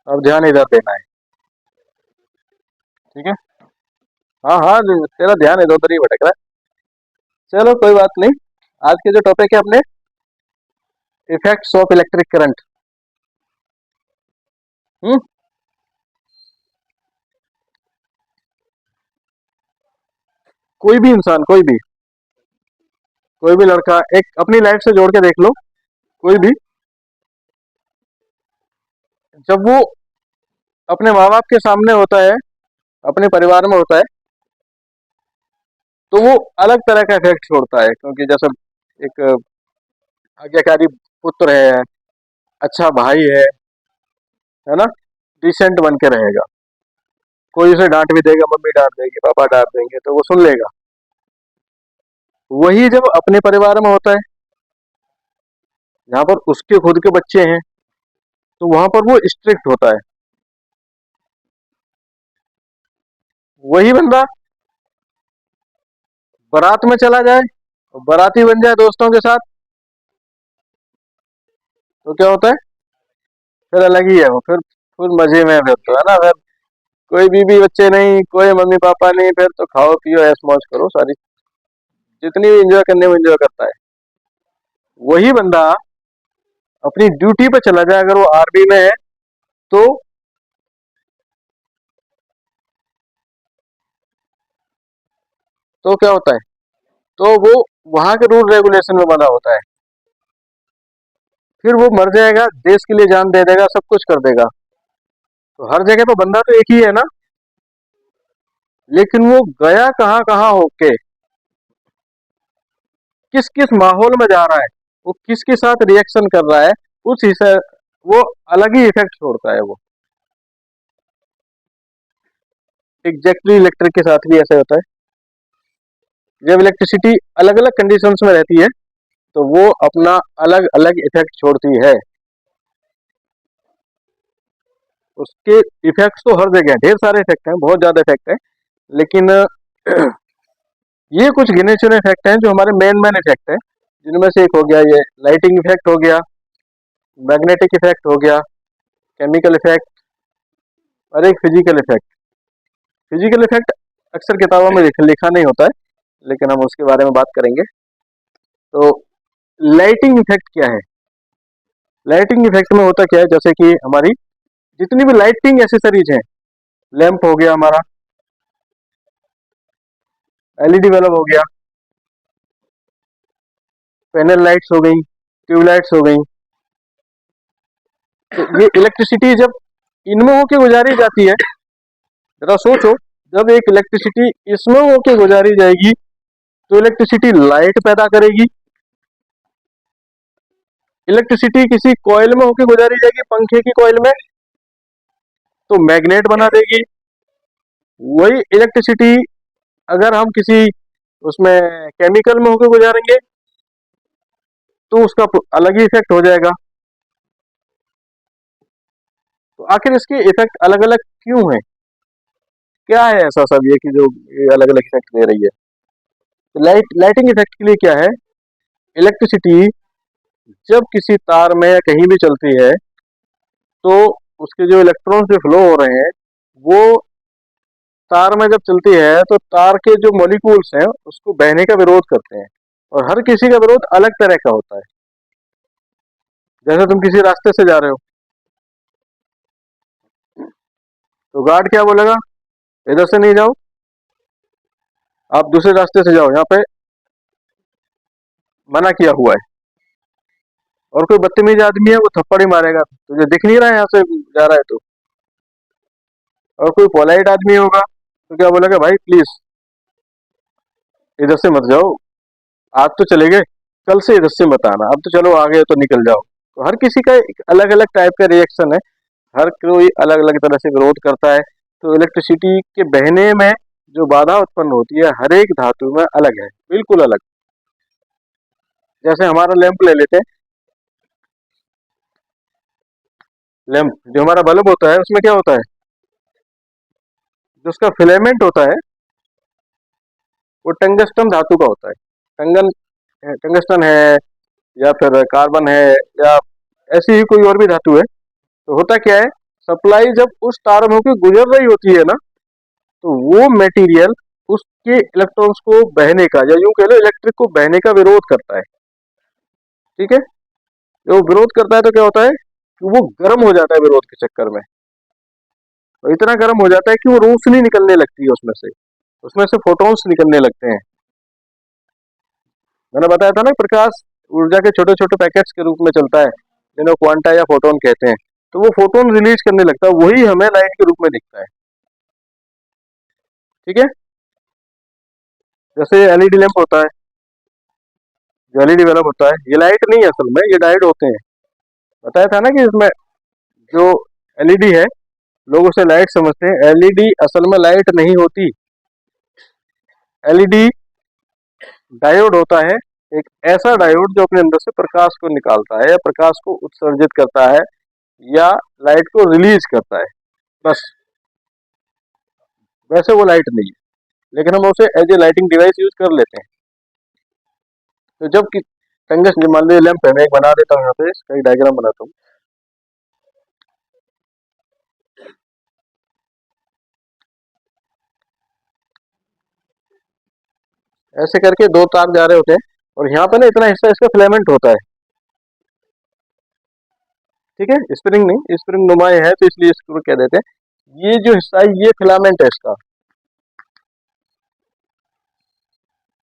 अब ध्यान इधर देना है। ठीक है। हाँ हाँ, तेरा ध्यान इधर उधर ही भटक रहा है। चलो कोई बात नहीं। आज के जो टॉपिक है अपने, इफेक्ट्स ऑफ इलेक्ट्रिक करंट। हम्म। कोई भी इंसान, कोई भी लड़का एक अपनी लाइफ से जोड़ के देख लो। कोई भी, जब वो अपने माँ बाप के सामने होता है, अपने परिवार में होता है, तो वो अलग तरह का इफेक्ट छोड़ता है। क्योंकि जैसे एक आज्ञाकारी पुत्र है, अच्छा भाई है ना, डिसेंट बन के रहेगा। कोई उसे डांट भी देगा, मम्मी डांट देगी, पापा डांट देंगे, तो वो सुन लेगा। वही जब अपने परिवार में होता है, जहाँ पर उसके खुद के बच्चे हैं, तो वहां पर वो स्ट्रिक्ट होता है। वही बंदा बारात में चला जाए और बाराती बन जाए दोस्तों के साथ, तो क्या होता है? फिर अलग ही है वो। फिर मजे में, फिर तो है ना, फिर कोई बीवी बच्चे नहीं, कोई मम्मी पापा नहीं, फिर तो खाओ पियो ऐश मौज करो सारी, जितनी भी एंजॉय करने में एंजॉय करता है। वही बंदा अपनी ड्यूटी पे चला जाए, अगर वो आर्मी में है, तो क्या होता है? तो वो वहां के रूल रेगुलेशन में बना होता है। फिर वो मर जाएगा, देश के लिए जान दे देगा, सब कुछ कर देगा। तो हर जगह तो बंदा तो एक ही है ना, लेकिन वो गया कहाँ कहाँ होके, किस किस माहौल में जा रहा है, वो किसके साथ रिएक्शन कर रहा है, उस हिस्से वो अलग ही इफेक्ट छोड़ता है वो। एग्जैक्टली इलेक्ट्रिक के साथ भी ऐसा होता है। जब इलेक्ट्रिसिटी अलग अलग कंडीशंस में रहती है, तो वो अपना अलग अलग इफेक्ट छोड़ती है। उसके इफेक्ट्स तो हर जगह हैं, ढेर सारे इफेक्ट हैं, बहुत ज्यादा इफेक्ट है। लेकिन ये कुछ गिने चुने इफेक्ट हैं जो हमारे मेन मेन इफेक्ट है, जिनमें से एक हो गया ये लाइटिंग इफेक्ट हो गया, मैग्नेटिक इफेक्ट हो गया, केमिकल इफेक्ट, और एक फिजिकल इफेक्ट। फिजिकल इफेक्ट अक्सर किताबों में लिखा नहीं होता है, लेकिन हम उसके बारे में बात करेंगे। तो लाइटिंग इफेक्ट क्या है? लाइटिंग इफेक्ट में होता क्या है, जैसे कि हमारी जितनी भी लाइटिंग एसेसरीज हैं, लैंप हो गया हमारा, एलईडी बल्ब हो गया, पैनल लाइट्स हो गई, ट्यूबलाइट्स हो गई, तो ये इलेक्ट्रिसिटी जब इनमें होके गुजारी जाती है, जरा सोचो, जब एक इलेक्ट्रिसिटी इसमें होके गुजारी जाएगी, तो इलेक्ट्रिसिटी लाइट पैदा करेगी। इलेक्ट्रिसिटी किसी कॉइल में होके गुजारी जाएगी, पंखे की कॉइल में, तो मैग्नेट बना देगी। वही इलेक्ट्रिसिटी अगर हम किसी उसमें केमिकल में होकर गुजारेंगे, तो उसका अलग ही इफेक्ट हो जाएगा। तो आखिर इसके इफेक्ट अलग अलग क्यों है? क्या है ऐसा सब ये कि जो अलग अलग इफेक्ट दे रही है? तो लाइटिंग इफेक्ट के लिए क्या है? इलेक्ट्रिसिटी जब किसी तार में या कहीं भी चलती है, तो उसके जो इलेक्ट्रॉन्स जो फ्लो हो रहे हैं, वो तार में जब चलती है, तो तार के जो मॉलिक्यूल्स हैं उसको बहने का विरोध करते हैं। और हर किसी का विरोध अलग तरह का होता है। जैसे तुम किसी रास्ते से जा रहे हो, तो गार्ड क्या बोलेगा? इधर से नहीं जाओ, आप दूसरे रास्ते से जाओ, यहाँ पे मना किया हुआ है। और कोई बदतमीज आदमी है, वो थप्पड़ ही मारेगा, तुझे दिख नहीं रहा है यहाँ से जा रहा है तो। और कोई पोलाइट आदमी होगा, तो क्या बोलेगा? भाई प्लीज इधर से मत जाओ, आज तो चले गए, कल से इधर से मत आना, अब तो चलो आ गए तो निकल जाओ। तो हर किसी का एक अलग अलग टाइप का रिएक्शन है, हर कोई अलग अलग तरह से विरोध करता है। तो इलेक्ट्रिसिटी के बहने में जो बाधा उत्पन्न होती है, हर एक धातु में अलग है, बिल्कुल अलग। जैसे हमारा लैंप ले लेते हैं, लैंप जो हमारा बल्ब होता है, उसमें क्या होता है? जो उसका फिलामेंट होता है, वो टंगस्टन धातु का होता है। टंगन टंगस्टन है, या फिर कार्बन है, या ऐसी ही कोई और भी धातु है। तो होता क्या है, सप्लाई जब उस तार में होकर गुजर रही होती है ना, तो वो मटेरियल उसके इलेक्ट्रॉन्स को बहने का, या यूं कह लो इलेक्ट्रिक को बहने का विरोध करता है। ठीक है, जो विरोध करता है तो क्या होता है कि वो गर्म हो जाता है विरोध के चक्कर में, और इतना गर्म हो जाता है कि वो रोशनी निकलने लगती है उसमें से फोटॉन्स निकलने लगते हैं। मैंने बताया था ना, प्रकाश ऊर्जा के छोटे छोटे पैकेट्स के रूप में चलता है, जिन्हें क्वांटा या फोटोन कहते हैं। तो वो फोटोन रिलीज करने लगता है, वही हमें लाइट के रूप में दिखता है। ठीक है, जैसे एलईडी लैंप होता है, जो एलईडी बल्ब होता है, ये लाइट नहीं है असल में, ये डायोड होते हैं। बताया था ना कि इसमें जो एलईडी है, लोग उसे लाइट समझते हैं, एलईडी असल में लाइट नहीं होती। एलईडी डायोड होता है, एक ऐसा डायोड जो अपने अंदर से प्रकाश को निकालता है, या प्रकाश को उत्सर्जित करता है, या लाइट को रिलीज करता है, बस। वैसे वो लाइट नहीं है, लेकिन हम उसे as a lighting device use कर लेते हैं। तो जब कि टंगस्टन, मान लीजिए लैंप है, मैं एक बना देता हूँ, यहाँ पे इसका एक डायग्राम बनाता हूँ। ऐसे करके दो तार जा रहे होते हैं, और यहाँ पे ना इतना हिस्सा इसका फिलामेंट होता है। ठीक है, स्प्रिंग नहीं, स्प्रिंग नुमाए है तो इसलिए इसको क्या देते हैं, ये जो हिस्सा है ये फिलामेंट है इसका,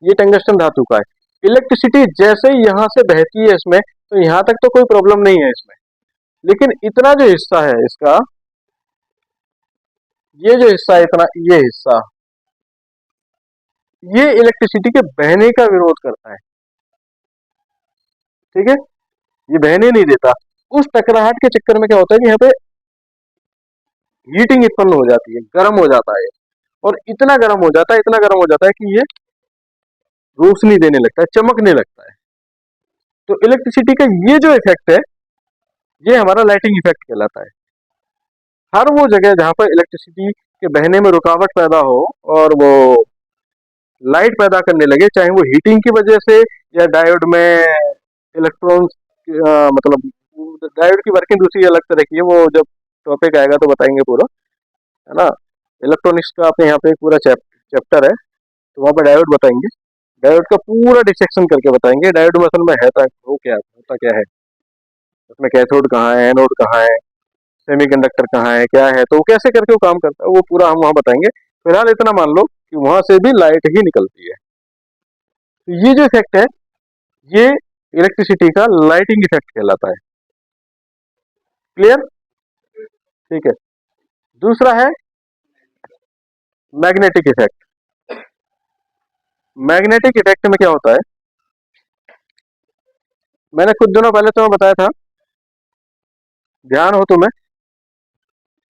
ये टंगस्टन धातु का है। इलेक्ट्रिसिटी जैसे ही यहाँ से बहती है इसमें, तो यहाँ तक तो कोई प्रॉब्लम नहीं है इसमें, लेकिन इतना जो हिस्सा है इसका, ये जो हिस्सा है इतना, ये हिस्सा, ये इलेक्ट्रिसिटी के बहने का विरोध करता है। ठीक है, ये बहने नहीं देता। उस टकराहट के चक्कर में क्या होता है कि यहाँ पे हीटिंग उत्पन्न हो जाती है, गर्म हो जाता है, और इतना गर्म हो जाता है, इतना गर्म हो जाता है कि ये रोशनी देने लगता है, चमकने लगता है। तो इलेक्ट्रिसिटी का ये जो इफेक्ट है, ये हमारा लाइटिंग इफेक्ट कहलाता है। हर वो जगह जहां पर इलेक्ट्रिसिटी के बहने में रुकावट पैदा हो और वो लाइट पैदा करने लगे, चाहे वो हीटिंग की वजह से, या डायोड में इलेक्ट्रॉन्स, मतलब डायोड की वर्किंग दूसरी अलग तरह की है, वो जब टॉपिक आएगा तो बताएंगे पूरा, है ना। इलेक्ट्रॉनिक्स का अपने यहाँ पे पूरा चैप्टर है, तो वहाँ पे डायोड बताएंगे, डायोड का पूरा डिसेक्शन करके बताएंगे, डायोड में असल में है वो क्या होता क्या है, उसमें कैथोड कहाँ है, एनोड कहाँ है, सेमीकंडक्टर कहाँ है, क्या है, तो वो कैसे करके वो काम करता है, वो पूरा हम वहाँ बताएंगे। फिलहाल इतना मान लो कि वहां से भी लाइट ही निकलती है। तो ये जो इफेक्ट है, ये इलेक्ट्रिसिटी का लाइटिंग इफेक्ट कहलाता है। क्लियर? ठीक है। दूसरा है मैग्नेटिक इफेक्ट। मैग्नेटिक इफेक्ट में क्या होता है, मैंने कुछ दिनों पहले तुम्हें बताया था, ध्यान हो तुम्हें,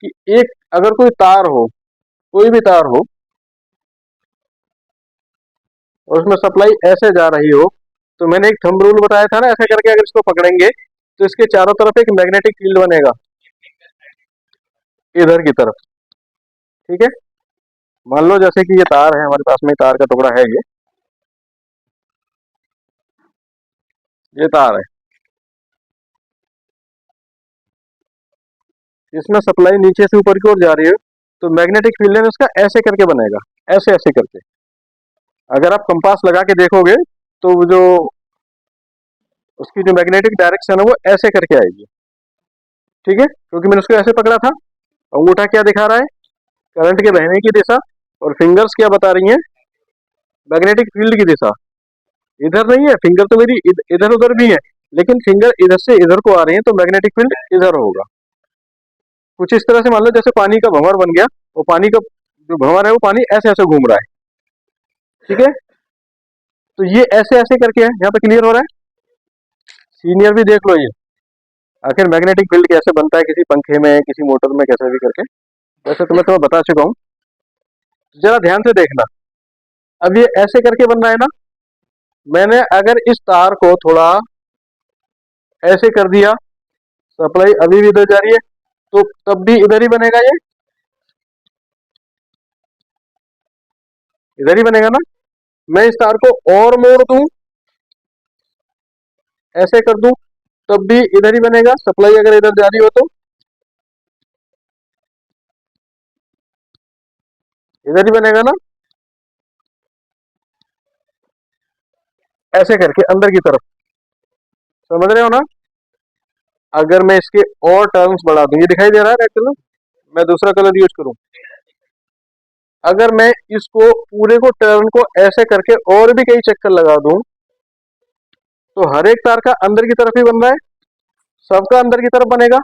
कि एक अगर कोई तार हो, कोई भी तार हो, और उसमें सप्लाई ऐसे जा रही हो, तो मैंने एक थंब रूल बताया था ना, ऐसे करके अगर इसको पकड़ेंगे तो इसके चारों तरफ एक मैग्नेटिक फील्ड बनेगा, इधर की तरफ। ठीक है, मान लो जैसे कि ये तार है, हमारे पास में तार का टुकड़ा है, ये तार है, इसमें सप्लाई नीचे से ऊपर की ओर जा रही है, तो मैग्नेटिक फील्ड है इसका ऐसे करके बनेगा, ऐसे ऐसे करके। अगर आप कंपास लगा के देखोगे तो जो उसकी जो मैग्नेटिक डायरेक्शन है वो ऐसे करके आएगी। ठीक है, क्योंकि मैंने उसको ऐसे पकड़ा था, अंगूठा क्या दिखा रहा है, करंट के बहने की दिशा, और फिंगर्स क्या बता रही हैं, मैग्नेटिक फील्ड की दिशा। इधर नहीं है फिंगर, तो मेरी इधर उधर भी है, लेकिन फिंगर इधर से इधर को आ रही है, तो मैग्नेटिक फील्ड इधर होगा। कुछ इस तरह से मान लो जैसे पानी का भंवर बन गया, वो पानी का जो भंवर है वो पानी ऐसे ऐसे घूम रहा है। ठीक है, तो ये ऐसे ऐसे करके है, यहाँ पे क्लियर हो रहा है। सीनियर भी देख लो ये, आखिर मैग्नेटिक फील्ड कैसे बनता है किसी पंखे में, किसी मोटर में, कैसे भी करके, वैसे तो मैं तुम्हें बता चुका हूँ, जरा ध्यान से देखना। अब ये ऐसे करके बन रहा है ना, मैंने अगर इस तार को थोड़ा ऐसे कर दिया, सप्लाई अभी भी इधर जा रही है, तो तब भी इधर ही बनेगा, ये इधर ही बनेगा ना। मैं इस तार को और मोड़ दूं, ऐसे कर दूं, तब भी इधर ही बनेगा, सप्लाई अगर इधर जा रही हो तो। इधर ही बनेगा ना, ऐसे करके अंदर की तरफ। समझ रहे हो ना? अगर मैं इसके और टर्म्स बढ़ा दूं, ये दिखाई दे रहा है रेड कलर, मैं दूसरा कलर यूज करूं, अगर मैं इसको पूरे को टर्न को ऐसे करके और भी कई चक्कर लगा दूं, तो हर एक तार का अंदर की तरफ ही बन रहा है, सबका अंदर की तरफ बनेगा,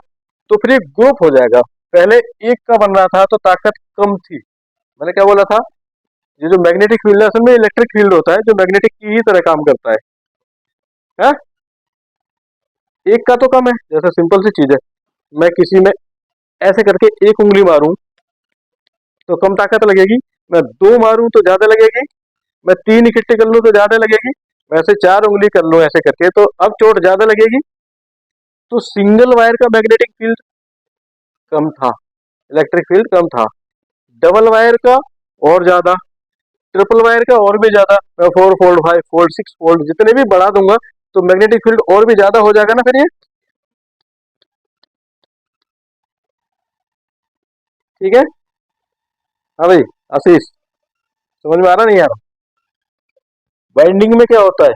तो फिर ये ग्रुप हो जाएगा। पहले एक का बन रहा था तो ताकत कम थी। मैंने क्या बोला था? ये जो मैग्नेटिक फील्ड है असल में इलेक्ट्रिक फील्ड होता है जो मैग्नेटिक की ही तरह काम करता है? एक का तो कम है, जैसे सिंपल सी चीज है, मैं किसी में ऐसे करके एक उंगली मारूं तो कम ताकत लगेगी, मैं दो मारूं तो ज्यादा लगेगी, मैं तीन इकट्ठे कर लूं तो ज्यादा लगेगी, वैसे चार उंगली कर लूं ऐसे करके तो अब चोट ज्यादा लगेगी। तो सिंगल वायर का मैग्नेटिक फील्ड कम था, इलेक्ट्रिक फील्ड कम था, डबल वायर का और ज्यादा, ट्रिपल वायर का और भी ज्यादा, मैं 4 फोल्ड 5 फोल्ड 6 फोल्ड जितने भी बढ़ा दूंगा तो मैग्नेटिक फील्ड और भी ज्यादा हो जाएगा ना फिर ये। ठीक है? हाँ भाई आशीष, समझ में आ रहा नहीं यार? वाइंडिंग में क्या होता है?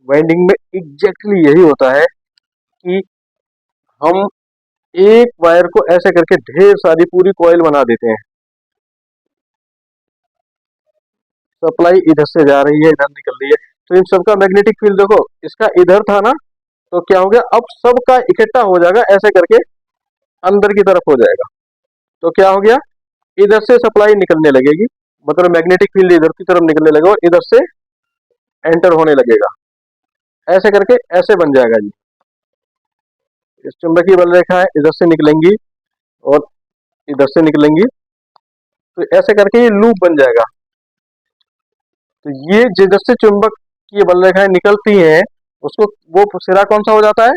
वाइंडिंग में एग्जैक्टली यही होता है कि हम एक वायर को ऐसे करके ढेर सारी पूरी कॉइल बना देते हैं। सप्लाई इधर से जा रही है, इधर निकल रही है, तो इन सबका मैग्नेटिक फील्ड देखो, इसका इधर था ना, तो क्या हो गया, अब सबका इकट्ठा हो जाएगा ऐसे करके अंदर की तरफ हो जाएगा। तो क्या हो गया, इधर से सप्लाई निकलने लगेगी, मतलब मैग्नेटिक फील्ड इधर की तरफ निकलने लगेगा और इधर से एंटर होने लगेगा, ऐसे करके ऐसे बन जाएगा जी। इस चुंबकीय बल रेखा है, इधर से निकलेंगी और इधर से निकलेंगी, तो ऐसे करके ये लूप बन जाएगा। तो ये जिधर से चुंबक की बल रेखाएं निकलती हैं उसको, वो सिरा कौन सा हो जाता है?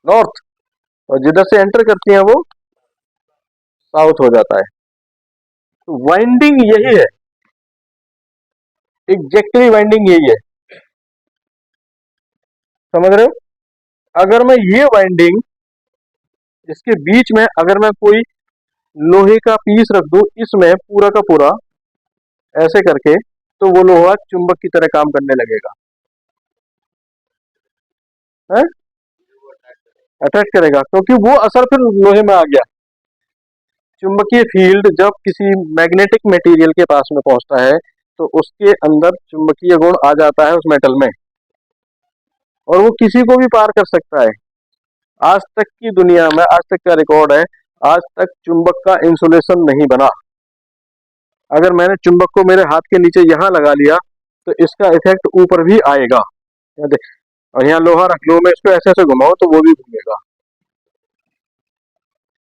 नॉर्थ। और जिधर से एंटर करती हैं वो साउथ हो जाता है। तो वाइंडिंग यही है, एग्जैक्टली वाइंडिंग यही है। समझ रहे हो? अगर मैं ये वाइंडिंग इसके बीच में अगर मैं कोई लोहे का पीस रख दूं इसमें पूरा का पूरा ऐसे करके, तो वो लोहा चुंबक की तरह काम करने लगेगा, है? अट्रैक्ट करेगा, क्योंकि वो असर फिर लोहे में आ गया। चुंबकीय फील्ड जब किसी मैग्नेटिक मटेरियल के पास में पहुंचता है तो उसके अंदर चुंबकीय गुण आ जाता है उस मेटल में, और वो किसी को भी पार कर सकता है। आज तक की दुनिया में आज तक का रिकॉर्ड है, आज तक चुंबक का इंसुलेशन नहीं बना। अगर मैंने चुंबक को मेरे हाथ के नीचे यहाँ लगा लिया तो इसका इफेक्ट ऊपर भी आएगा। यहाँ देख, और यहाँ लोहा रख लो, मैं इसको ऐसे ऐसे घुमाओ तो वो भी घूमेगा।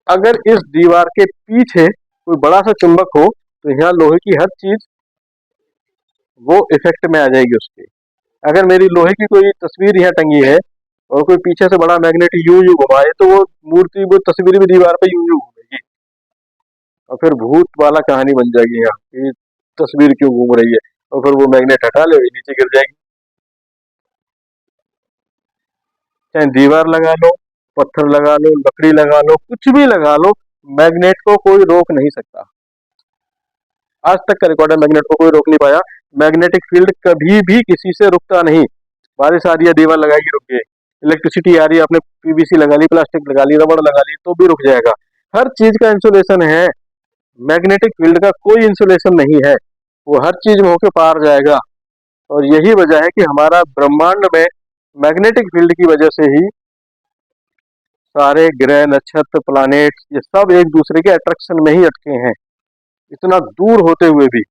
अगर इस दीवार के पीछे कोई बड़ा सा चुंबक हो तो यहाँ लोहे की हर चीज वो इफेक्ट में आ जाएगी उसके। अगर मेरी लोहे की कोई तस्वीर यहाँ टंगी है और कोई पीछे से बड़ा मैग्नेट यूं यूं घुमाए तो वो मूर्ति, वो तस्वीर भी दीवार पे यूं यूं घूमेगी, और फिर भूत वाला कहानी बन जाएगी यहाँ कि तस्वीर क्यों घूम रही है, और फिर वो मैग्नेट हटा ले नीचे गिर जाएगी। चाहे दीवार लगा लो, पत्थर लगा लो, लकड़ी लगा लो, कुछ भी लगा लो, मैग्नेट को कोई रोक नहीं सकता। आज तक का रिकॉर्ड है, मैग्नेट को कोई रोक नहीं पाया। मैग्नेटिक फील्ड कभी भी किसी से रुकता नहीं। बारिश आ रही है, दीवार लगाएगी, रुक गई। इलेक्ट्रिसिटी आ रही है, आपने पीवीसी लगा ली, प्लास्टिक लगा ली, रबड़ लगा ली, तो भी रुक जाएगा। हर चीज का इंसुलेशन है, मैग्नेटिक फील्ड का कोई इंसुलेशन नहीं है, वो हर चीज में होके पार जाएगा। और यही वजह है कि हमारा ब्रह्मांड में मैग्नेटिक फील्ड की वजह से ही सारे ग्रह नक्षत्र प्लानेट ये सब एक दूसरे के अट्रैक्शन में ही अटके हैं, इतना दूर होते हुए भी।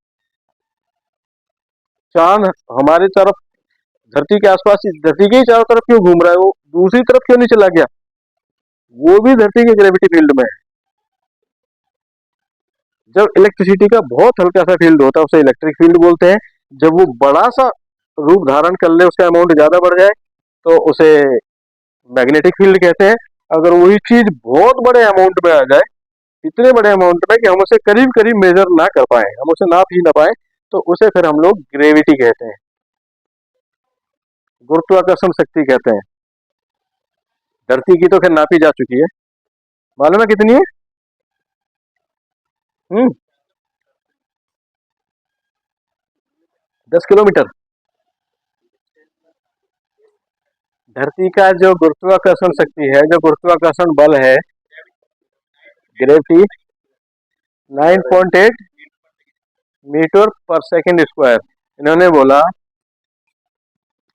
चांद हमारे तरफ, धरती के आसपास, धरती के ही चारों तरफ क्यों घूम रहा है, वो दूसरी तरफ क्यों नहीं चला गया? वो भी धरती के ग्रेविटी फील्ड में है। जब इलेक्ट्रिसिटी का बहुत हल्का सा फील्ड होता है उसे इलेक्ट्रिक फील्ड बोलते हैं। जब वो बड़ा सा रूप धारण कर ले, उसका अमाउंट ज्यादा बढ़ जाए तो उसे मैग्नेटिक फील्ड कहते हैं। अगर वही चीज बहुत बड़े अमाउंट में आ जाए, इतने बड़े अमाउंट में कि हम उसे करीब करीब मेजर ना कर पाए, हम उसे नाप ही ना पाए, तो उसे फिर हम लोग ग्रेविटी कहते हैं, गुरुत्वाकर्षण शक्ति कहते हैं। धरती की तो खैर नापी जा चुकी है, मालूम है कितनी है? हम्म 10 किलोमीटर। धरती का जो गुरुत्वाकर्षण शक्ति है, जो गुरुत्वाकर्षण बल है, ग्रेविटी, 9.8 मीटर पर सेकंड स्क्वायर। इन्होंने बोला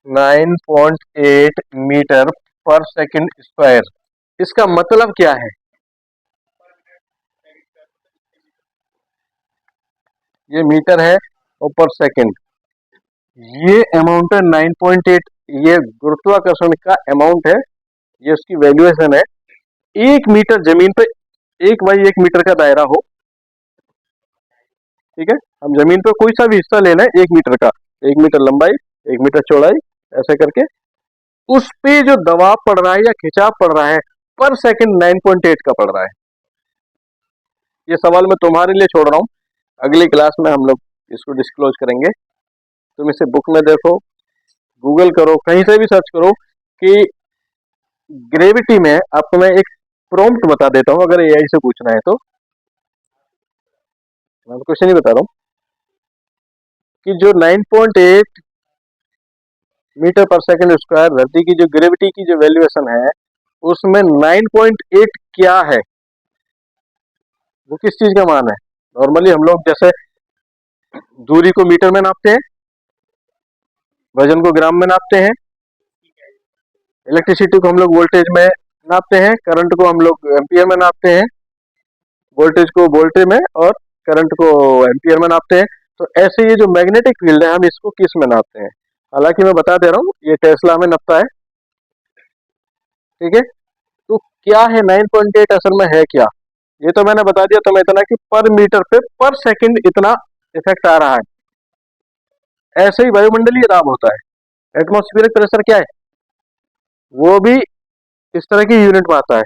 9.8 मीटर पर सेकंड स्क्वायर। इसका मतलब क्या है? ये मीटर है और पर सेकंड, ये अमाउंट है 9.8। ये गुरुत्वाकर्षण का अमाउंट है, ये उसकी वैल्यूएशन है। 1 मीटर जमीन पे 1 बाई 1 मीटर का दायरा हो, ठीक है, हम जमीन पे कोई सा भी हिस्सा ले लें 1 मीटर का, 1 मीटर लंबाई, 1 मीटर चौड़ाई, ऐसे करके उस पे जो दबाव पड़ रहा है या खिंचाव पड़ रहा है पर सेकंड 9.8 का पड़ रहा है। ये सवाल मैं तुम्हारे लिए छोड़ रहा हूँ, अगली क्लास में हम लोग इसको डिस्क्लोज करेंगे। तुम इसे बुक में देखो, गूगल करो, कहीं से भी सर्च करो कि ग्रेविटी में। आपको मैं एक प्रॉम्प्ट बता देता हूँ, अगर एआई से पूछना है तो। मैं क्वेश्चन ही बता रहा हूँ कि जो 9.8 मीटर पर सेकंड स्क्वायर धरती की जो ग्रेविटी की जो वैल्यूएशन है, उसमें 9.8 क्या है, वो किस चीज का मान है? नॉर्मली हम लोग जैसे दूरी को मीटर में नापते हैं, वजन को ग्राम में नापते हैं, इलेक्ट्रिसिटी को हम लोग वोल्टेज में नापते हैं, करंट को हम लोग एम्पियर में नापते हैं, वोल्टेज को वोल्टेज में और करंट को एम्पियर में नापते हैं। तो ऐसे ये जो मैग्नेटिक फील्ड है, हम इसको किस में नापते हैं? हालांकि मैं बता दे रहा हूँ, ये टेस्ला में नापता है, ठीक है। तो क्या है 9.8, असल में है क्या? ये तो मैंने बता दिया तुम्हें इतना कि पर मीटर पे पर सेकंड इतना इफेक्ट आ रहा है। ऐसे ही वायुमंडलीय दाब होता है। एटमॉस्फेरिक प्रेशर क्या है, वो भी इस तरह की यूनिट में आता है।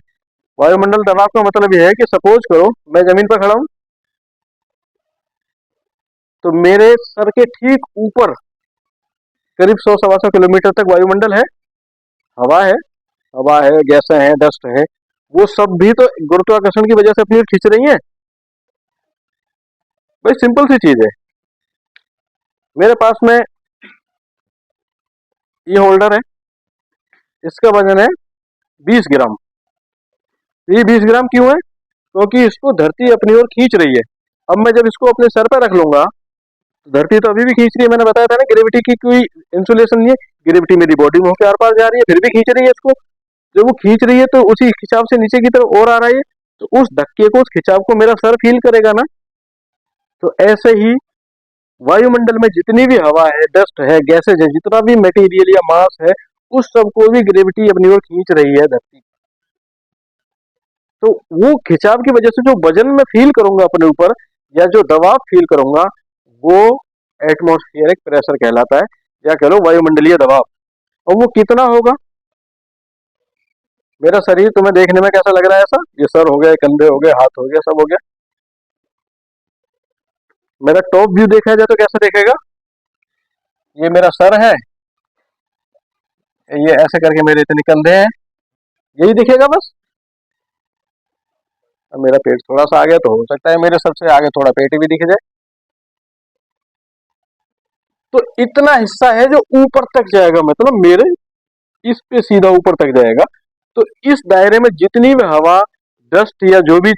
वायुमंडल दबाव का मतलब यह है कि सपोज करो मैं जमीन पर खड़ा हूं, तो मेरे सर के ठीक ऊपर करीब 100 सवा 100 किलोमीटर तक वायुमंडल है, हवा है, हवा है, गैसें हैं, डस्ट है, वो सब भी तो गुरुत्वाकर्षण की वजह से अपनी ओर खींच रही है। भाई सिंपल सी चीज है। मेरे पास में ये होल्डर है, इसका वजन है 20 ग्राम। ये 20 ग्राम क्यों है? क्योंकि इसको धरती अपनी ओर खींच रही है। अब मैं जब इसको अपने सर पर रख लूंगा, तो धरती तो अभी भी खींच रही है। मैंने बताया था ना, ग्रेविटी की कोई इंसुलेशन नहीं है, ग्रेविटी मेरी बॉडी में होकर आर पार जा रही है, फिर भी खींच रही है इसको। जब वो खींच रही है तो उसी खिंचाव से नीचे की तरफ और आ रहा है, तो उस धक्के को, उस खिंचाव को मेरा सर फील करेगा ना। तो ऐसे ही वायुमंडल में जितनी भी हवा है, डस्ट है, गैसेज है, जितना भी मटेरियल या मास है, उस सबको भी ग्रेविटी अपनी ओर खींच रही है धरती। तो वो खिंचाव की वजह से जो वजन मैं फील करूंगा अपने ऊपर, या जो दबाव फील करूंगा, वो एटमॉस्फेरिक प्रेशर कहलाता है, या कह लो वायुमंडलीय दबाव। और वो कितना होगा? मेरा शरीर तुम्हें देखने में कैसा लग रहा है? ऐसा, ये सर हो गया, कंधे हो गए, हाथ हो गया, सब हो गया। मेरा टॉप व्यू देखा जाए तो कैसा देखेगा? ये मेरा सर है, ये ऐसे करके मेरे इतने कंधे हैं, यही दिखेगा बस। अब मेरा पेट थोड़ा सा आ गया तो हो सकता है मेरे सर से आगे थोड़ा पेट भी दिख जाए। तो इतना हिस्सा है जो ऊपर तक जाएगा, मतलब मेरे इस पे सीधा ऊपर तक जाएगा। तो इस दायरे में जितनी भी हवा, डस्ट या जो भी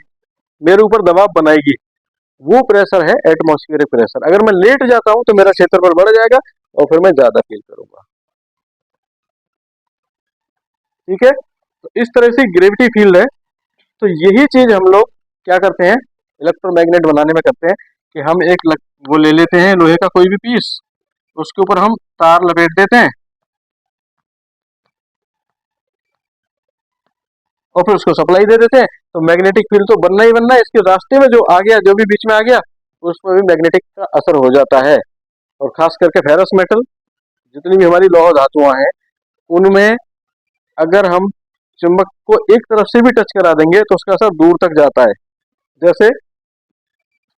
मेरे ऊपर दबाव बनाएगी, वो प्रेशर है एटमॉस्फेरिक प्रेशर। अगर मैं लेट जाता हूं तो मेरा क्षेत्रफल बढ़ जाएगा और फिर मैं ज्यादा फील करूंगा, ठीक है। तो इस तरह से ग्रेविटी फील्ड है। तो यही चीज हम लोग क्या करते हैं, इलेक्ट्रोमैग्नेट बनाने में करते हैं कि हम वो ले लेते हैं लोहे का कोई भी पीस, उसके ऊपर हम तार लपेट देते हैं और फिर उसको सप्लाई दे देते हैं। तो मैग्नेटिक फील्ड तो बनना ही बनना है, इसके रास्ते में जो आ गया, जो भी बीच में आ गया, उसमें भी मैग्नेटिक का असर हो जाता है। और खास करके फेरस मेटल, जितनी भी हमारी लौह धातुआं हैं, उनमें अगर हम चुंबक को एक तरफ से भी टच करा देंगे तो उसका असर दूर तक जाता है। जैसे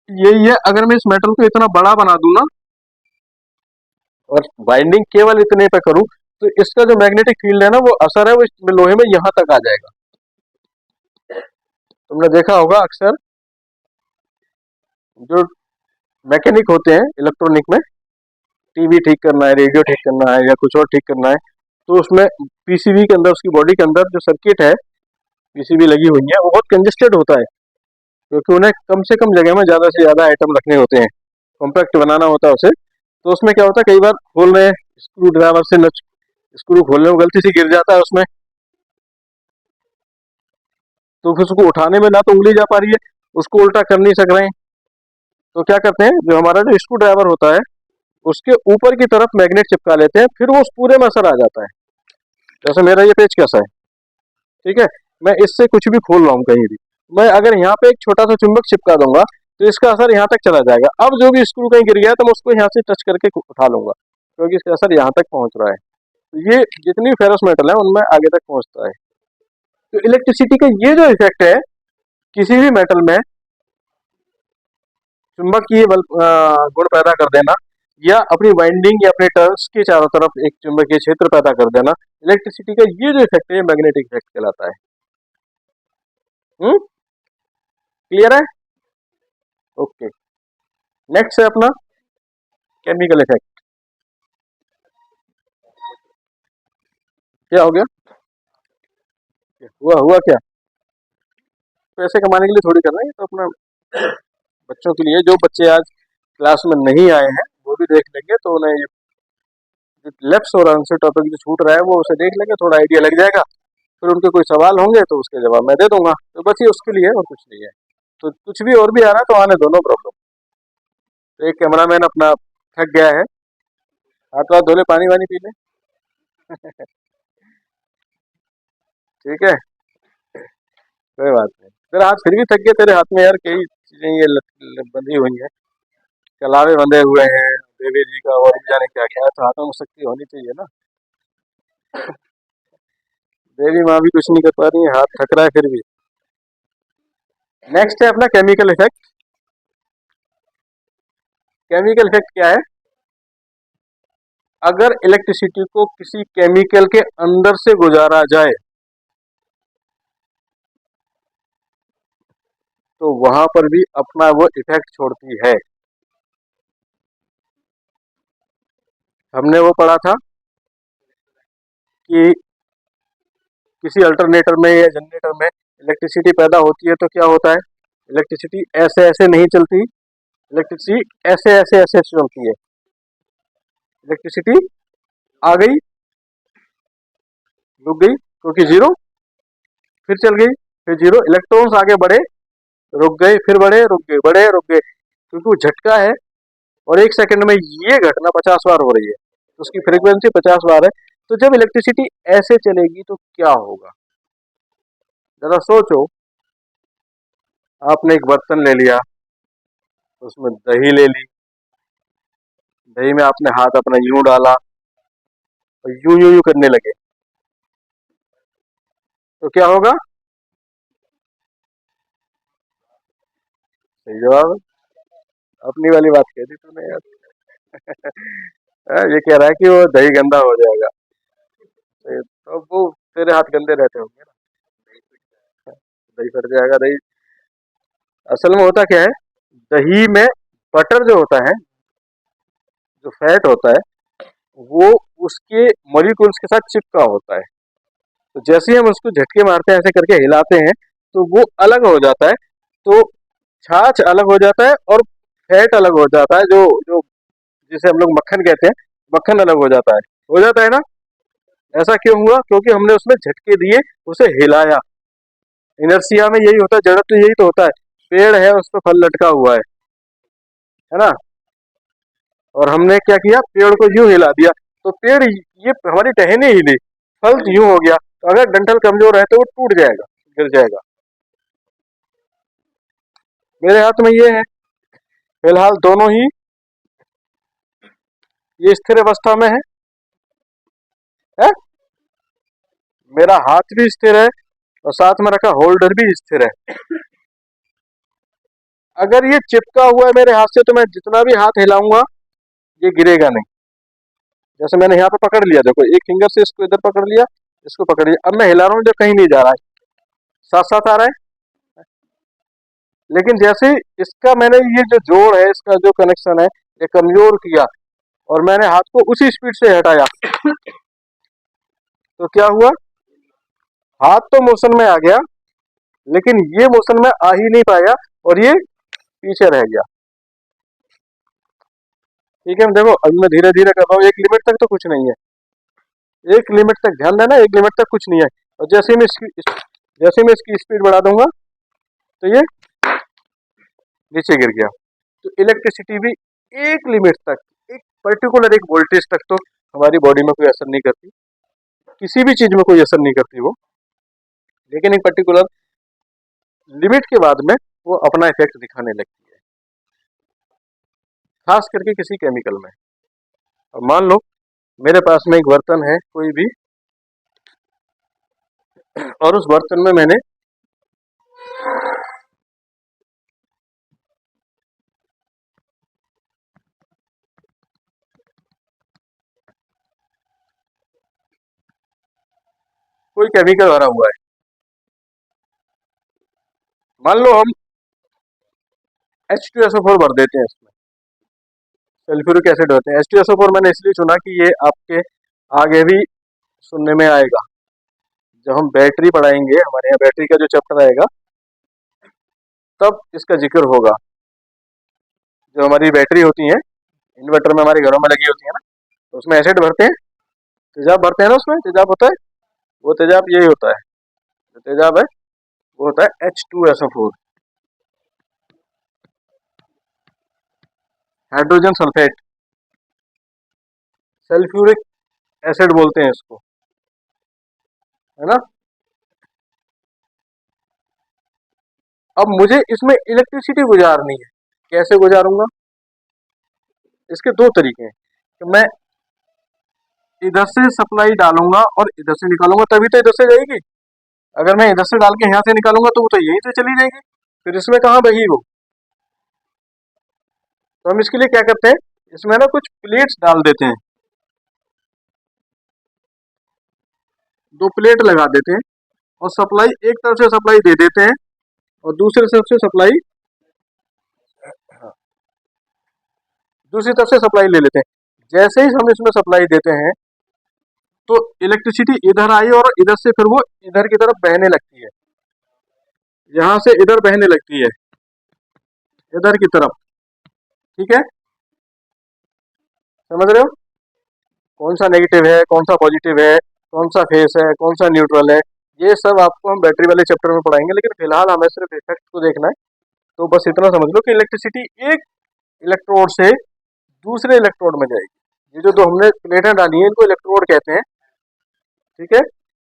यही है, अगर मैं इस मेटल को इतना बड़ा बना दूं ना और बाइंडिंग केवल इतने पे करूं, तो इसका जो मैग्नेटिक फील्ड है ना, वो असर है, वो इस लोहे में यहां तक आ जाएगा। तुमने देखा होगा अक्सर जो मैकेनिक होते हैं इलेक्ट्रॉनिक में, टीवी ठीक करना है, रेडियो ठीक करना है या कुछ और ठीक करना है, तो उसमें पीसीबी के अंदर, उसकी बॉडी के अंदर जो सर्किट है, पीसीबी लगी हुई है, वो बहुत कंजेस्टेड होता है, क्योंकि उन्हें कम से कम जगह में ज़्यादा से ज़्यादा आइटम रखने होते हैं, कॉम्पैक्ट बनाना होता है उसे। तो उसमें क्या होता है, कई बार खोल रहे हैं स्क्रू ड्राइवर से, नच स्क्रू खोलने में गलती से गिर जाता है उसमें, तो फिर उसको उठाने में ना तो उंगली जा पा रही है, उसको उल्टा कर नहीं सक रहे हैं, तो क्या करते हैं, जो हमारा जो स्क्रू ड्राइवर होता है उसके ऊपर की तरफ मैग्नेट चिपका लेते हैं, फिर वो उस पूरे में असर आ जाता है। जैसे मेरा ये पेच कैसा है, ठीक है, मैं इससे कुछ भी खोल रहा हूँ कहीं भी, मैं अगर यहाँ पे एक छोटा सा चुंबक चिपका दूंगा तो इसका असर यहाँ तक चला जाएगा। अब जो भी स्क्रू कहीं गिर गया तो मैं उसको यहाँ से टच करके उठा लूंगा, क्योंकि इसका असर यहाँ तक पहुंच रहा है। तो ये जितनी फेरस मेटल है उनमें आगे तक पहुंचता है। तो इलेक्ट्रिसिटी का ये जो इफेक्ट है, किसी भी मेटल में चुंबकीय गुण पैदा कर देना, या अपनी वाइंडिंग या अपने टर्न्स के चारों तरफ एक चुंबकीय क्षेत्र पैदा कर देना, इलेक्ट्रिसिटी का ये जो इफेक्ट है, मैग्नेटिक इफेक्ट कहलाता है। क्लियर है? ओके। नेक्स्ट है अपना केमिकल इफेक्ट। क्या हो गया? हुआ क्या? पैसे कमाने के लिए थोड़ी कर रहे हैं, तो अपना बच्चों के लिए, जो बच्चे आज क्लास में नहीं आए हैं वो भी देख लेंगे, तो उन्हें लेफ्ट हो रहा है उनसे टॉपिक जो छूट रहा है वो उसे देख लेंगे, थोड़ा आइडिया लग जाएगा। फिर उनके कोई सवाल होंगे तो उसके जवाब मैं दे दूंगा, तो बस ये उसके लिए और कुछ नहीं है। तो कुछ भी और भी आ रहा है तो आने दो, नो प्रॉब्लम। तो एक कैमरामैन अपना थक गया है, हाथ हाथ धोले, पानी वानी पी ले। ठीक है, कोई बात नहीं। तेरा हाथ फिर भी थक गया, तेरे हाथ में यार कई चीजें ये बंधी हुई हैं, कलावे बंधे हुए हैं देवी जी का, और भी जाने क्या क्या है, तो हाथों में शक्ति होनी चाहिए ना। देवी माँ भी कुछ नहीं कर पा रही है, हाथ थक रहा है फिर भी। नेक्स्ट है अपना केमिकल इफेक्ट। केमिकल इफेक्ट क्या है? अगर इलेक्ट्रिसिटी को किसी केमिकल के अंदर से गुजारा जाए तो वहां पर भी अपना वो इफेक्ट छोड़ती है। हमने वो पढ़ा था कि किसी अल्टरनेटर में या जनरेटर में इलेक्ट्रिसिटी पैदा होती है तो क्या होता है, इलेक्ट्रिसिटी ऐसे ऐसे नहीं चलती, इलेक्ट्रिसिटी ऐसे ऐसे ऐसे चलती है। इलेक्ट्रिसिटी आ गई, रुक गई, क्योंकि जीरो, फिर चल गई, फिर जीरो, इलेक्ट्रॉन्स आगे बढ़े, रुक गए, फिर बढ़े, रुक गए, बढ़े, रुक गए, क्योंकि वो झटका है, और एक सेकंड में ये घटना 50 बार हो रही है, तो उसकी फ्रीक्वेंसी 50 बार है। तो जब इलेक्ट्रिसिटी ऐसे चलेगी तो क्या होगा, जरा सोचो। आपने एक बर्तन ले लिया, उसमें दही ले ली, दही में आपने हाथ अपना यूं डाला और यूं यूं यूं करने लगे, तो क्या होगा? सही जवाब। अपनी वाली बात कह दी तूने यार। ये कह रहा है कि वो दही गंदा हो जाएगा, तो वो तेरे हाथ गंदे रहते होंगे ना, दही फट जाएगा। दही असल में होता क्या है, दही में बटर जो होता है, जो फैट होता है, वो उसके मॉलिक्यूल्स के साथ चिपका होता है। तो जैसे ही हम उसको झटके मारते हैं, ऐसे करके हिलाते हैं, तो वो अलग हो जाता है। तो छाछ अलग हो जाता है और फैट अलग हो जाता है, जो जो जिसे हम लोग मक्खन कहते हैं, मक्खन अलग हो जाता है ना। ऐसा क्यों हुआ? क्योंकि हमने उसमें झटके दिए, उसे हिलाया। इनर्सिया में यही होता है, जड़त्व तो यही तो होता है। पेड़ है, उस पर फल लटका हुआ है ना, और हमने क्या किया, पेड़ को यूं हिला दिया, तो पेड़, ये हमारी टहनी हिली, फल यूं हो गया, तो अगर डंठल कमजोर है तो वो टूट जाएगा, गिर जाएगा। मेरे हाथ में ये है फिलहाल, दोनों ही ये स्थिर अवस्था में है? मेरा हाथ भी स्थिर है और साथ में रखा होल्डर भी स्थिर है। अगर ये चिपका हुआ है मेरे हाथ से तो मैं जितना भी हाथ हिलाऊंगा ये गिरेगा नहीं। जैसे मैंने यहाँ पे पकड़ लिया, देखो एक फिंगर से इसको इधर पकड़ लिया, इसको पकड़ लिया, अब मैं हिला रहा हूँ, जो कहीं नहीं जा रहा है, साथ साथ आ रहा है। लेकिन जैसे ही इसका मैंने ये जो जोड़ है, इसका जो कनेक्शन है, ये कमजोर किया और मैंने हाथ को उसी स्पीड से हटाया, तो क्या हुआ, हाथ तो मोशन में आ गया लेकिन ये मोशन में आ ही नहीं पाया और ये पीछे रह गया। ठीक है, देखो अब मैं धीरे धीरे कर रहा हूँ, एक लिमिट तक तो कुछ नहीं है, एक लिमिट तक ध्यान देना, एक लिमिट तक कुछ नहीं है। और जैसे मैं इसकी स्पीड बढ़ा दूंगा तो ये नीचे गिर गया। तो इलेक्ट्रिसिटी भी एक लिमिट तक, एक पर्टिकुलर एक वोल्टेज तक तो हमारी बॉडी में कोई असर नहीं करती, किसी भी चीज में कोई असर नहीं करती वो, लेकिन एक पर्टिकुलर लिमिट के बाद में वो अपना इफेक्ट दिखाने लगती है, खास करके किसी केमिकल में। और मान लो मेरे पास में एक बर्तन है कोई भी, और उस बर्तन में मैंने कोई केमिकल भरा हुआ है, मान लो हम H2SO4 भर देते हैं इसमें, सल्फ्यूरिक एसिड होते हैं। H2SO4 मैंने इसलिए चुना कि ये आपके आगे भी सुनने में आएगा, जब हम बैटरी पढ़ाएंगे, हमारे यहाँ बैटरी का जो चैप्टर आएगा तब इसका जिक्र होगा। जो हमारी बैटरी होती है इन्वर्टर में, हमारे घरों में लगी होती है ना, तो उसमें एसिड भरते हैं, तेजाब भरते हैं ना, उसमें तेजाब होता है, वो तेजाब यही होता है, जो तेजाब है वो होता है H2SO4, hydrogen sulphate, sulphuric acid बोलते हैं इसको, है ना। अब मुझे इसमें इलेक्ट्रिसिटी गुजारनी है, कैसे गुजारूंगा, इसके दो तरीके हैं कि मैं इधर से सप्लाई डालूंगा और इधर से निकालूंगा, तभी तो इधर से जाएगी। अगर मैं इधर से डाल के यहाँ से निकालूंगा तो वो तो यहीं से चली जाएगी, फिर इसमें कहाँ बही वो। तो हम इसके लिए क्या करते हैं, इसमें ना कुछ प्लेट्स डाल देते हैं, दो प्लेट लगा देते हैं और सप्लाई एक तरफ से सप्लाई दे देते हैं और दूसरी तरफ से सप्लाई, दूसरी तरफ से सप्लाई ले लेते हैं। जैसे ही हम इसमें सप्लाई देते हैं तो इलेक्ट्रिसिटी इधर आई और इधर से फिर वो इधर की तरफ बहने लगती है, यहाँ से इधर बहने लगती है, इधर की तरफ। ठीक है, समझ रहे हो, कौन सा नेगेटिव है, कौन सा पॉजिटिव है, कौन सा फेस है, कौन सा न्यूट्रल है, ये सब आपको हम बैटरी वाले चैप्टर में पढ़ाएंगे, लेकिन फिलहाल हमें सिर्फ इफेक्ट को देखना है। तो बस इतना समझ लो कि इलेक्ट्रिसिटी एक इलेक्ट्रोड से दूसरे इलेक्ट्रोड में जाएगी। ये जो दो हमने प्लेटें डाली हैं इनको इलेक्ट्रोड कहते हैं, ठीक है,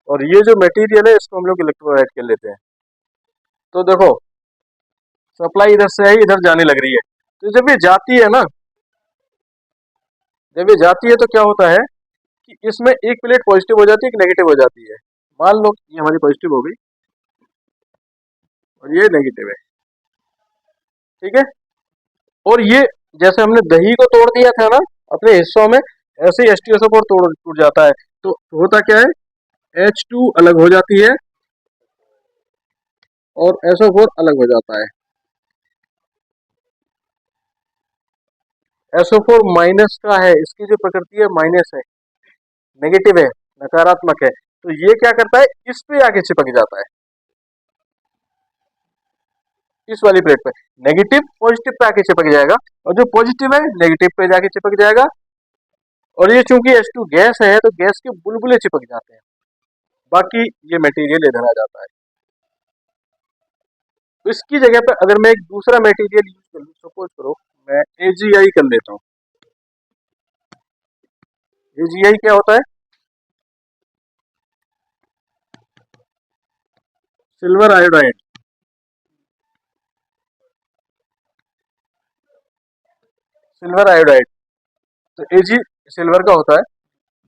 और ये जो मटेरियल है इसको हम लोग इलेक्ट्रोलाइट कर लेते हैं। तो देखो सप्लाई इधर से आई, इधर जाने लग रही है, तो जब ये जाती है ना, जब ये जाती है तो क्या होता है कि इसमें एक प्लेट पॉजिटिव हो जाती है, एक नेगेटिव हो जाती है। मान लो ये हमारी पॉजिटिव हो गई और ये नेगेटिव है, ठीक है। और ये जैसे हमने दही को तोड़ दिया था ना अपने हिस्सों में, ऐसे ही H2SO4 तोड़ टूट जाता है। तो होता क्या है, H2 अलग हो जाती है और SO4 अलग हो जाता है। SO4 माइनस का है, इसकी जो प्रकृति है माइनस है, नेगेटिव है, नकारात्मक है। तो ये क्या करता है, इस पे आके चिपक जाता है, इस वाली प्लेट पे। नेगेटिव पॉजिटिव पे आके चिपक जाएगा और जो पॉजिटिव है नेगेटिव पे जाके चिपक जाएगा। और ये चूंकि H2 गैस है तो गैस के बुलबुले चिपक जाते हैं, बाकी ये मटेरियल इधर आ जाता है। तो इसकी जगह पे अगर मैं एक दूसरा मटेरियल यूज कर लूँ, सपोज करो मैं AgI कर लेता हूँ। AgI क्या होता है, सिल्वर आयोडाइड, सिल्वर आयोडाइड। तो Ag सिल्वर का होता है,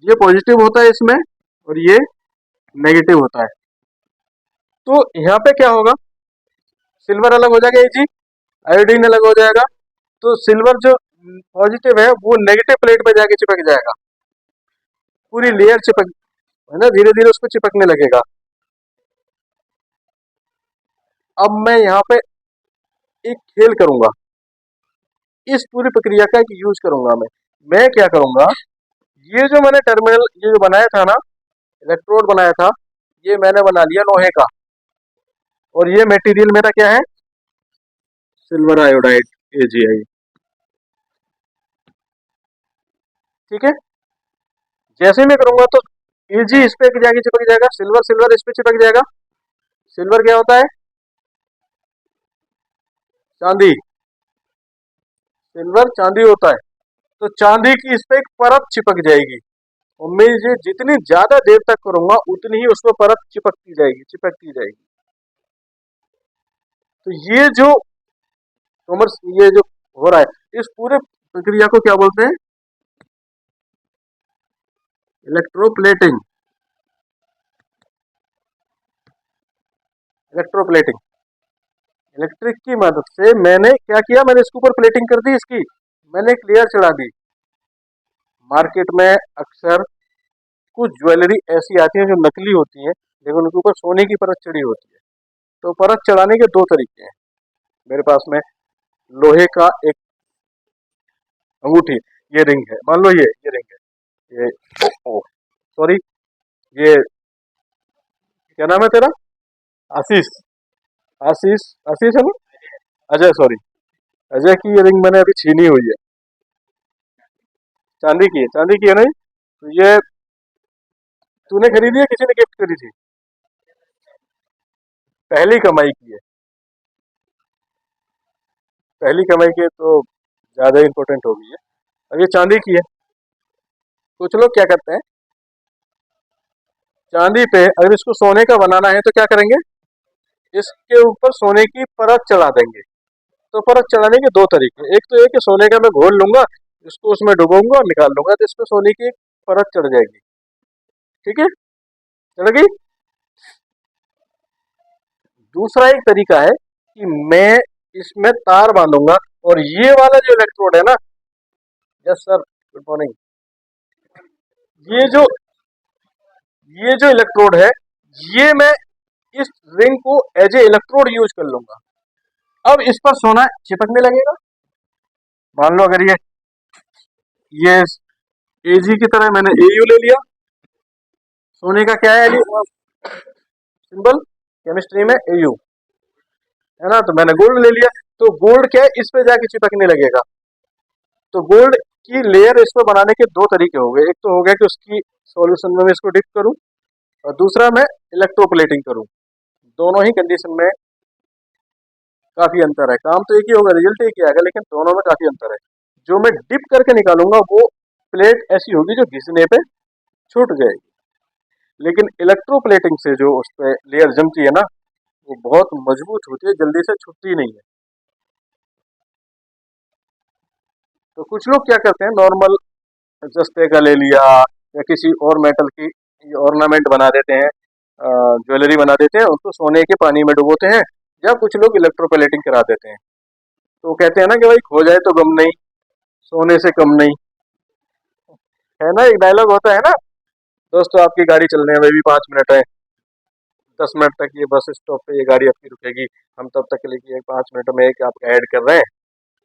ये पॉजिटिव होता है इसमें और ये नेगेटिव होता है। तो यहाँ पे क्या होगा, सिल्वर अलग हो जाएगा, Ag आयोडीन अलग हो जाएगा। तो सिल्वर जो पॉजिटिव है वो नेगेटिव प्लेट पे जाके चिपक जाएगा, पूरी लेयर चिपक, है ना, धीरे धीरे उसको चिपकने लगेगा। अब मैं यहाँ पे एक खेल करूंगा, इस पूरी प्रक्रिया का एक यूज करूंगा मैं क्या करूंगा, ये जो मैंने टर्मिनल ये जो बनाया था ना, इलेक्ट्रोड बनाया था, ये मैंने बना लिया लोहे का, और ये मटेरियल मेरा क्या है, सिल्वर आयोडाइड AgI। ठीक है, जैसे मैं करूंगा तो Ag इस पे जाके चिपक जाएगा, सिल्वर सिल्वर इस पे चिपक जाएगा। सिल्वर क्या होता है, चांदी, सिल्वर चांदी होता है। तो चांदी की इस पे एक परत चिपक जाएगी, और मैं ये जितनी ज्यादा देर तक करूंगा उतनी ही उसमें परत चिपकती जाएगी चिपकती जाएगी। तो ये जो कॉमर्स ये जो हो रहा है, इस पूरे प्रक्रिया को क्या बोलते हैं, इलेक्ट्रोप्लेटिंग। इलेक्ट्रोप्लेटिंग, इलेक्ट्रिक की मदद से मैंने क्या किया, मैंने इसके ऊपर प्लेटिंग कर दी, इसकी मैंने एक लेयर चढ़ा दी। मार्केट में अक्सर कुछ ज्वेलरी ऐसी आती है जो नकली होती है, लेकिन उनके ऊपर सोने की परत चढ़ी होती है। तो परत चढ़ाने के दो तरीके हैं मेरे पास में। लोहे का एक अंगूठी, ये रिंग है, मान लो ये रिंग है, ये सॉरी, ये क्या नाम है तेरा, आशीष, आशीष आशीष है ना, अजय सॉरी, अजय की ये रिंग मैंने अभी छीनी हुई है, चांदी की है नहीं। तो ये तूने खरीदी है, किसी ने गिफ्ट करी थी, पहली कमाई की है, पहली कमाई की है, तो ज्यादा इंपॉर्टेंट हो गई है। अब ये चांदी की है, कुछ लोग क्या करते हैं, चांदी पे अगर इसको सोने का बनाना है तो क्या करेंगे, इसके ऊपर सोने की परत चढ़ा देंगे। तो परत चढ़ाने के दो तरीके, एक तो ये कि सोने का मैं घोल लूंगा, इसको उसमें डुबोऊंगा और निकाल लूंगा, तो इसमें सोने की एक परत चढ़ जाएगी। ठीक है, चढ़ गई। दूसरा एक तरीका है कि मैं इसमें तार बांधूंगा, और ये वाला जो इलेक्ट्रोड है ना, यस सर गुड मॉर्निंग, ये जो ये जो इलेक्ट्रोड है, ये मैं इस रिंग को एज ए इलेक्ट्रोड यूज कर लूंगा। अब इस पर सोना चिपकने लगेगा। मान लो अगर ये Ag की तरह मैंने Au ले लिया, सोने का क्या है सिंबल केमिस्ट्री में Au है ना, तो मैंने गोल्ड ले लिया, तो गोल्ड क्या है, इस पे जाके चिपकने लगेगा। तो गोल्ड की लेयर इस पे बनाने के दो तरीके हो गए, एक तो हो गया कि उसकी सॉल्यूशन में मैं इसको डिप करूं, और दूसरा मैं इलेक्ट्रोप्लेटिंग करूं। दोनों ही कंडीशन में काफी अंतर है, काम तो एक ही होगा, रिजल्ट एक ही आएगा, लेकिन दोनों में काफी अंतर है। जो मैं डिप करके निकालूंगा वो प्लेट ऐसी होगी जो घिसने पे छूट जाएगी, लेकिन इलेक्ट्रोप्लेटिंग से जो उस पर लेयर जमती है ना, वो बहुत मजबूत होती है, जल्दी से छूटती नहीं है। तो कुछ लोग क्या करते हैं, नॉर्मल जस्ते का ले लिया, या किसी और मेटल की ऑर्नामेंट बना देते हैं, ज्वेलरी बना देते हैं, उसको सोने के पानी में डुबोते हैं, या कुछ लोग इलेक्ट्रोप्लेटिंग करा देते हैं। तो कहते हैं ना कि भाई खो जाए तो गम नहीं, सोने से कम नहीं, है ना, एक डायलॉग होता है ना, दोस्तों आपकी गाड़ी चलने में भी 5 मिनट है, 10 मिनट तक ये बस स्टॉप पे ये गाड़ी आपकी रुकेगी, हम तब तक के लिए कि 5 मिनट में एक आप ऐड कर रहे हैं,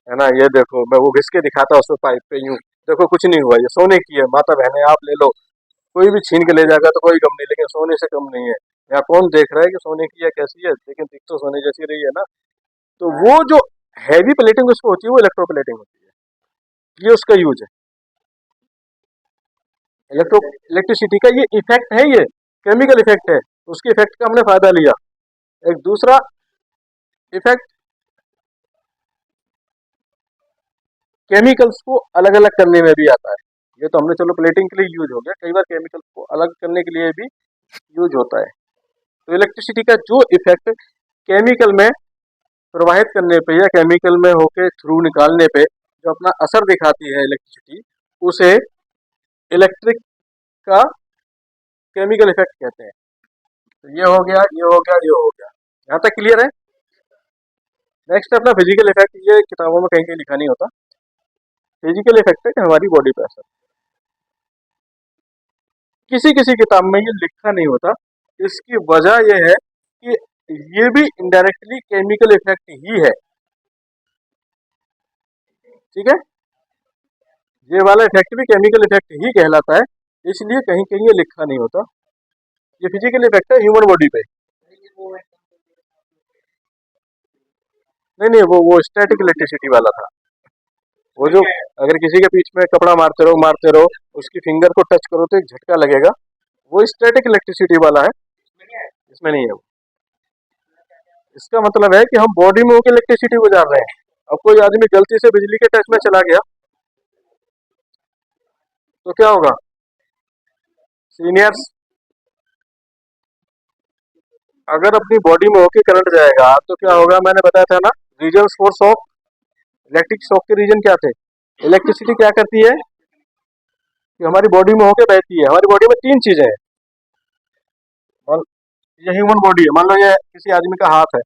है ना, ये देखो, मैं वो घिस के दिखाता उसको पाइप पे, यूं देखो कुछ नहीं हुआ, ये सोने की है, माता बहने आप ले लो, कोई भी छीन के ले जाएगा तो कोई कम नहीं, लेकिन सोने से कम नहीं है। यहाँ कौन देख रहा है कि सोने की है कैसी है, लेकिन दिख तो सोने जैसी रही है ना। तो वो जो हैवी प्लेटिंग उसको होती है, वो इलेक्ट्रोप्लेटिंग होती है, ये उसका यूज है। इलेक्ट्रिसिटी का ये इफेक्ट है, ये केमिकल इफेक्ट है, उसके इफेक्ट का हमने फायदा लिया। एक दूसरा इफेक्ट, केमिकल्स को अलग अलग करने में भी आता है। ये तो हमने चलो प्लेटिंग के लिए यूज हो गया, कई बार केमिकल्स को अलग करने के लिए भी यूज होता है। तो इलेक्ट्रिसिटी का जो इफेक्ट केमिकल में प्रवाहित करने पे या केमिकल में होके थ्रू निकालने पे जो अपना असर दिखाती है इलेक्ट्रिसिटी, उसे इलेक्ट्रिक का केमिकल इफेक्ट कहते हैं। तो ये हो गया, ये हो गया, ये हो गया, यहाँ तक क्लियर है। नेक्स्ट अपना फिजिकल इफेक्ट, ये किताबों में कहीं कहीं लिखा नहीं होता। फिजिकल इफेक्ट है कि हमारी बॉडी पे असर, किसी किसी किताब में ये लिखा नहीं होता। इसकी वजह यह है कि ये भी इनडायरेक्टली केमिकल इफेक्ट ही है। ठीक है, ये वाला इफेक्ट भी केमिकल इफेक्ट ही कहलाता है, इसलिए कहीं कहीं ये लिखा नहीं होता। ये फिजिकल इफेक्ट है ह्यूमन बॉडी पे। नहीं नहीं, वो स्टैटिक इलेक्ट्रिसिटी वाला था। वो जो अगर किसी के पीठ में कपड़ा मारते रहो, उसकी फिंगर को टच करो तो एक झटका लगेगा, वो स्टैटिक इलेक्ट्रिसिटी वाला है, इसमें नहीं है वो। इसका मतलब है कि हम बॉडी में होकर इलेक्ट्रिसिटी गुजार रहे हैं। अब कोई आदमी गलती से बिजली के टच में चला गया तो क्या होगा सीनियर्स? अगर अपनी बॉडी में होके करंट जाएगा तो क्या होगा, मैंने बताया था ना, reason for shock. Electric shock के रीजन क्या थे? इलेक्ट्रिसिटी क्या करती है कि हमारी बॉडी में होके बहती है। हमारी बॉडी में तीन चीजें हैं, और ये ह्यूमन बॉडी है। मान लो ये किसी आदमी का हाथ है,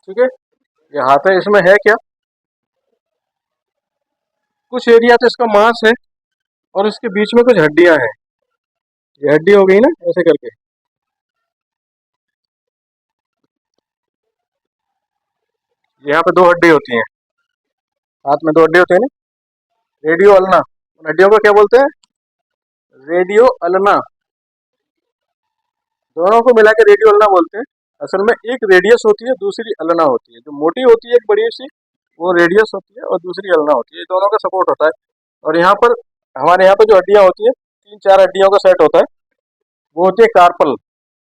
ठीक है, ये हाथ है, इसमें है क्या, कुछ एरिया तो इसका मांस है और इसके बीच में कुछ हड्डियां हैं। ये हड्डी हो गई ना, ऐसे करके। यहाँ पे दो हड्डी होती हैं, हाथ में दो हड्डी होती है ना, रेडियो अल्ना। उन हड्डियों को क्या बोलते हैं? Radio ulna. दोनों को मिला के रेडियो अल्ना बोलते हैं। असल में एक रेडियस होती है, दूसरी अल्ना होती है। जो मोटी होती है एक बड़ी सी, वो रेडियस होती है, और दूसरी अल्ना होती है। ये दोनों का सपोर्ट होता है। और यहाँ पर हमारे यहाँ पे जो हड्डियाँ होती है, तीन चार हड्डियों का सेट होता है, वो होती है कार्पल।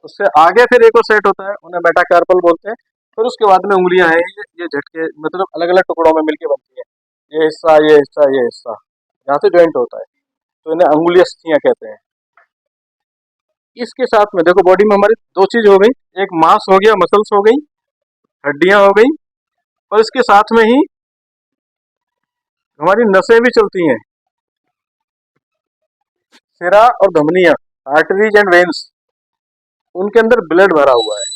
उससे आगे फिर एक और सेट होता है, उन्हें मेटाकार्पल बोलते हैं। फिर उसके बाद में उंगलियां हैं, ये झटके मतलब अलग अलग टुकड़ों में मिलके बनती है। ये हिस्सा, ये हिस्सा, ये हिस्सा, यहाँ से ज्वाइंट होता है, तो इन्हें अंगुलियास्थियां कहते हैं। इसके साथ में देखो, बॉडी में हमारी दो चीज हो गई, एक मांस हो गया, मसल्स हो गई, हड्डियां हो गई, और इसके साथ में ही हमारी नसें भी चलती हैं, सिरा और धमनियां, आर्टरीज एंड वेन्स, उनके अंदर ब्लड भरा हुआ है।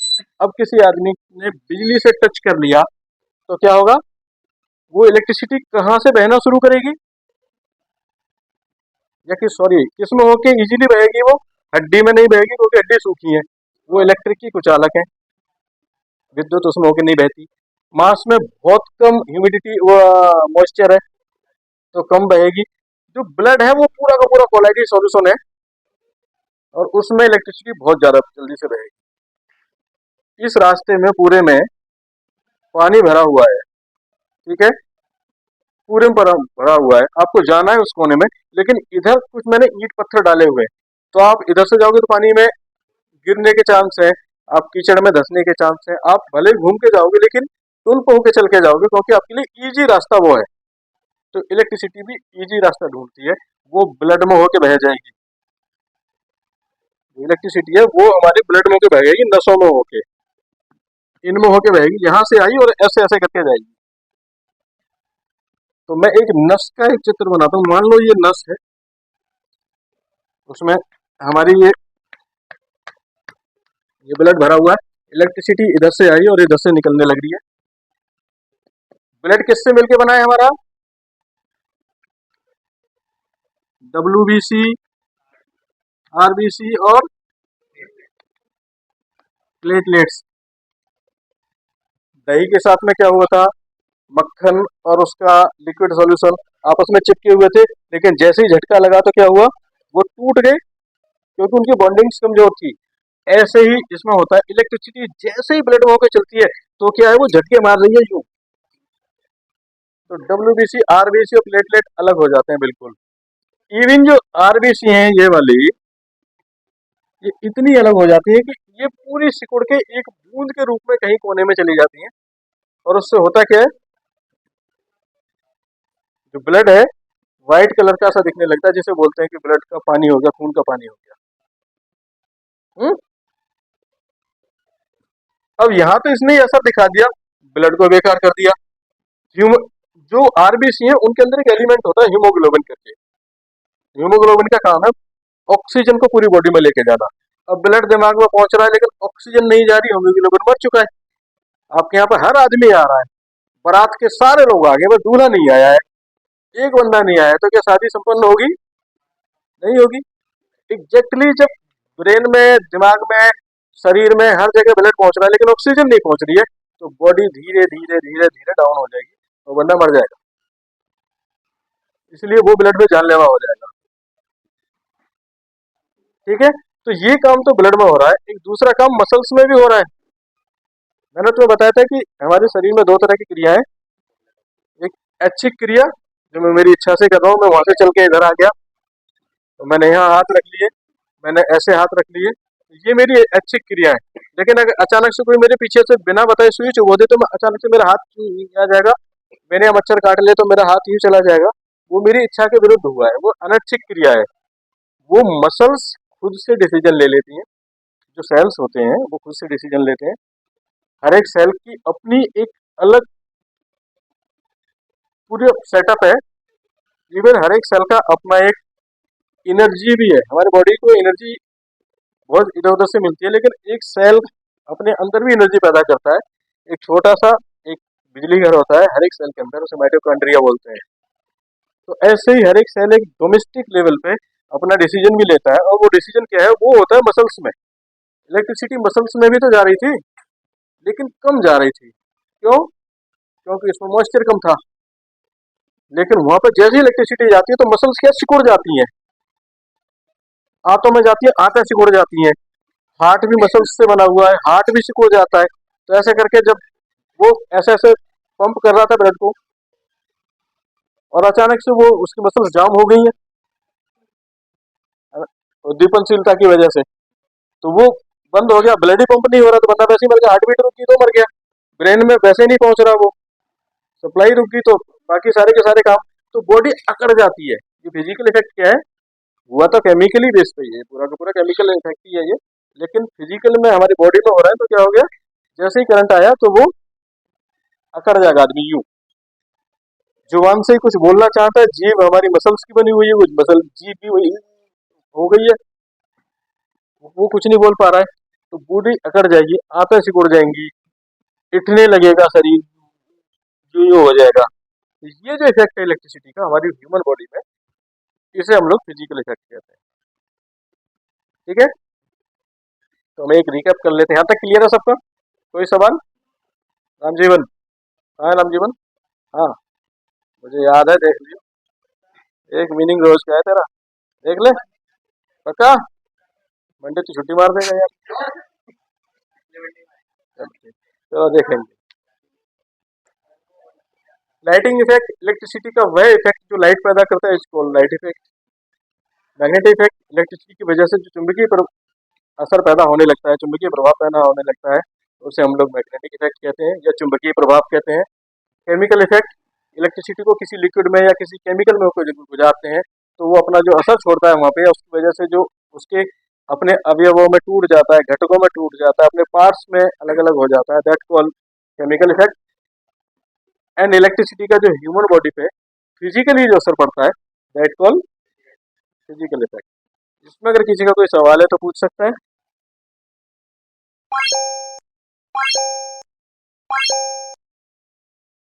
अब किसी आदमी ने बिजली से टच कर लिया तो क्या होगा, वो इलेक्ट्रिसिटी कहाँ से बहना शुरू करेगी, या कि सॉरी किसमें होके इजीली बहेगी? वो हड्डी में नहीं बहेगी, क्योंकि हड्डी सूखी है, वो इलेक्ट्रिक की कुचालक है, विद्युत उसमें होके नहीं बहती। मास में बहुत कम ह्यूमिडिटी, वो मॉइस्चर है, तो कम बहेगी। जो ब्लड है वो पूरा का पूरा कोलाइडी सॉल्यूशन है, और उसमें इलेक्ट्रिसिटी बहुत ज्यादा जल्दी से बहेगी। इस रास्ते में पूरे में पानी भरा हुआ है, ठीक है, पूरे में भरा हुआ है। आपको जाना है उस कोने में, लेकिन इधर कुछ मैंने ईंट पत्थर डाले हुए हैं, तो आप इधर से जाओगे तो पानी में गिरने के चांस है, आप कीचड़ में धंसने के चांस है। आप भले ही घूम के जाओगे, लेकिन टुन पे होके चल के जाओगे, क्योंकि आपके लिए इजी रास्ता वो है। तो इलेक्ट्रिसिटी भी इजी रास्ता ढूंढती है, वो ब्लड में होके बह जाएगी। इलेक्ट्रिसिटी है वो हमारे ब्लड में होके बहेगी, नसों में होके, इनमें होके बहेगी, यहाँ से आई और ऐसे ऐसे करके जाएगी। तो मैं एक नस का एक चित्र बनाता हूँ। मान लो ये नस है, उसमें हमारी ये ब्लड भरा हुआ है, इलेक्ट्रिसिटी इधर से आई और इधर से निकलने लग रही है। ब्लड किससे मिलके बना है हमारा? WBC, RBC और प्लेटलेट्स। दही के साथ में क्या हुआ था, मक्खन और उसका लिक्विड सॉल्यूशन आपस में चिपके हुए थे, लेकिन जैसे ही झटका लगा तो क्या हुआ, वो टूट गए, क्योंकि उनकी बॉन्डिंग्स कमजोर थी। ऐसे ही इसमें होता है, इलेक्ट्रिसिटी जैसे ही ब्लड में होकर चलती है तो क्या है, वो झटके मार रही है यूं। तो WBC, RBC और प्लेटलेट अलग हो जाते हैं बिल्कुल। इवन जो RBC हैं ये वाली, ये इतनी अलग हो जाती है कि ये पूरी सिकुड़ के एक बूंद के रूप में कहीं कोने में चली जाती हैं। और उससे होता क्या है, जो ब्लड है व्हाइट कलर का सा दिखने लगता है, जिसे बोलते हैं कि ब्लड का पानी हो गया, खून का पानी हो गया। अब यहाँ तो इसने ऐसा दिखा दिया, ब्लड को बेकार कर दिया। जो RBC है उनके अंदर एक एलिमेंट होता है हीमोग्लोबिन करके। हीमोग्लोबिन का काम है ऑक्सीजन को पूरी बॉडी में लेके जाना। अब ब्लड दिमाग में पहुंच रहा है लेकिन ऑक्सीजन नहीं जा रही, हीमोग्लोबिन मर चुका है। आपके यहाँ पर हर आदमी आ रहा है, बारात के सारे लोग आ गए, बस दूल्हा नहीं आया है, एक बंदा नहीं आया, तो क्या शादी संपन्न होगी? नहीं होगी। एग्जैक्टली जब ब्रेन में, दिमाग में, शरीर में हर जगह ब्लड पहुंच रहा है लेकिन ऑक्सीजन नहीं पहुंच रही है, तो बॉडी धीरे धीरे धीरे धीरे डाउन हो जाएगी और बंदा मर जाएगा। इसलिए वो ब्लड में जानलेवा हो जाएगा। ठीक है, तो ये काम तो ब्लड में हो रहा है। एक दूसरा काम मसल्स में भी हो रहा है। मैंने तुम्हें बताया था कि हमारे शरीर में दो तरह की क्रियाएं, एक ऐच्छिक क्रिया जो मैं मेरी इच्छा से कर रहा हूँ, मैं वहां से चल के इधर आ गया, तो मैंने यहाँ हाथ रख लिए, मैंने ऐसे हाथ रख लिए, ये मेरी ऐच्छिक क्रिया है। लेकिन अगर अचानक से कोई मेरे पीछे से बिना बताए सुई चुभो दे, तो मैं अचानक से मेरा हाथ आ जाएगा, मैंने यहाँ मच्छर काट लिया तो मेरा हाथ यूं चला जाएगा, वो मेरी इच्छा के विरुद्ध हुआ है, वो अनैच्छिक क्रिया है। वो मसल्स खुद से डिसीजन ले लेती हैं, जो सेल्स होते हैं वो खुद से डिसीजन लेते हैं। हर एक सेल की अपनी एक अलग पूरी सेटअप है। इवन हर एक सेल का अपना एक एनर्जी भी है। हमारी बॉडी को एनर्जी बहुत इधर उधर से मिलती है, लेकिन एक सेल अपने अंदर भी एनर्जी पैदा करता है। एक छोटा सा एक बिजली घर होता है हर एक सेल के अंदर, उसे माइटोकॉन्ड्रिया बोलते हैं। तो ऐसे ही हर एक सेल एक डोमेस्टिक लेवल पे अपना डिसीजन भी लेता है, और वो डिसीजन क्या है, वो होता है मसल्स में। इलेक्ट्रिसिटी मसल्स में भी तो जा रही थी, लेकिन कम जा रही थी। क्यों? क्योंकि इसमें मॉइस्चर कम था। लेकिन वहां पर जैसे ही इलेक्ट्रिसिटी जाती है तो मसल्स क्या सिकुड़ जाती हैं, आंतों में जाती है, आंतें सिकुड़ जाती हैं। हार्ट भी मसल्स से बना हुआ है, हार्ट भी सिकुड़ जाता है। तो ऐसे करके जब वो ऐसे ऐसे पंप कर रहा था ब्लड को, और अचानक से वो उसकी मसल्स जाम हो गई हैं उद्दीपनशीलता की वजह से, तो वो बंद हो गया, ब्लड ही पंप नहीं हो रहा, तो बंदा वैसे ही मर गया। हार्ट बीट रुक गई तो मर गया, ब्रेन में वैसे नहीं पहुंच रहा, वो सप्लाई रुक गई, तो बाकी सारे के सारे काम, तो बॉडी अकड़ जाती है। ये फिजिकल इफेक्ट क्या है? हुआ तो केमिकली बेस पे ही है, पूरा का पूरा केमिकल इफेक्ट ही है ये, लेकिन फिजिकल में हमारी बॉडी में हो रहा है। तो क्या हो गया, जैसे ही करंट आया तो वो अकड़ जाएगा आदमी यूं। जुबान से ही कुछ बोलना चाहता है, जीभ हमारी मसल्स की बनी हुई है, कुछ मसल जीभ भी वही हो गई है, वो कुछ नहीं बोल पा रहा है, तो बॉडी अकड़ जाएगी, आंतें सिकुड़ जाएंगी, इठने लगेगा शरीर, यूं हो जाएगा। तो ये जो इफेक्ट है इलेक्ट्रिसिटी का हमारी ह्यूमन बॉडी में, इसे हम लोग फिजिकल इफेक्ट कहते हैं। ठीक है, तो हम एक रिकैप कर लेते हैं। यहाँ तक क्लियर है सबका? कोई सवाल? रामजीवन? हाँ रामजीवन, हाँ मुझे याद है, देख लियो। एक मीनिंग रोज का है तेरा, देख ले पक्का। मंडे तो छुट्टी मार देगा यार। चल ठीक, चलो देखेंगे। लाइटिंग इफेक्ट इलेक्ट्रिसिटी का वह इफेक्ट जो लाइट पैदा करता है, इसको light effect. Magnetic effect electricity की वजह से जो चुंबकीय असर पैदा होने लगता है, चुंबकीय प्रभाव पैदा होने लगता है, उसे हम लोग मैग्नेटिक इफेक्ट कहते हैं या चुंबकीय प्रभाव कहते हैं। केमिकल इफेक्ट इलेक्ट्रिसिटी को किसी लिक्विड में या किसी केमिकल में गुजारते हैं, तो वो अपना जो असर छोड़ता है वहां पे, उसकी वजह से जो उसके अपने अवयवों में टूट जाता है, घटकों में टूट जाता है, अपने पार्ट्स में अलग अलग हो जाता है, that call chemical effect. And electricity का जो ह्यूमन बॉडी पे फिजिकली जो असर पड़ता है, दैट कॉल फिजिकल इफेक्ट। इसमें अगर किसी का कोई सवाल है तो पूछ सकता है।